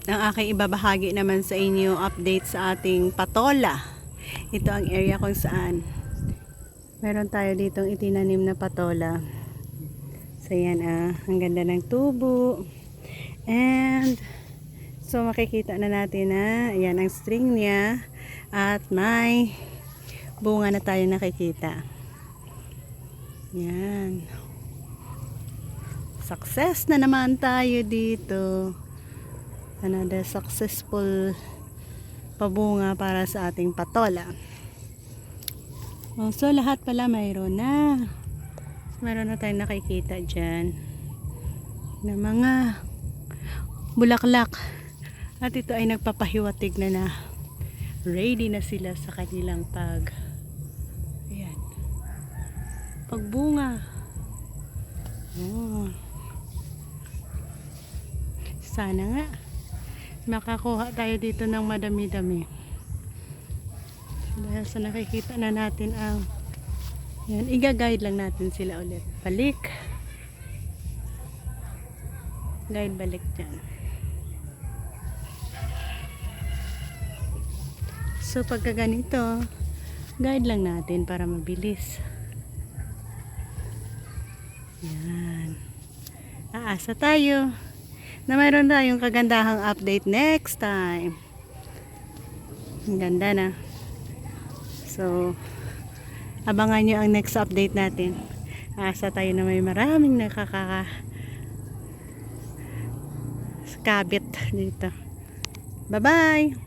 Ang aking ibabahagi naman sa inyo update sa ating patola. Ito ang area kung saan meron tayo ditong itinanim na patola. So yan ang ganda ng tubo. And so makikita na natin na ayan ang string niya at may bunga na tayo nakikita. Yan. Success na naman tayo dito. Another successful pabunga para sa ating patola. So lahat pala mayroon na. Meron na tayong nakikita dyan na mga bulaklak. At ito ay nagpapahiwatig na ready na sila sa kanilang ayan, pagbunga. Oh. Sana nga makakuha tayo dito ng madami-dami. Dahil sa nakikita na natin ang yan, iga-guide lang natin sila ulit. Balik. Guide balik dyan. So pagka ganito, guide lang natin para mabilis. Yan. Aasa tayo na mayroon tayong kagandahang update next time. Ang ganda na. So, abangan nyo ang next update natin. Aasa tayo na may maraming nakakakabit dito. Bye-bye!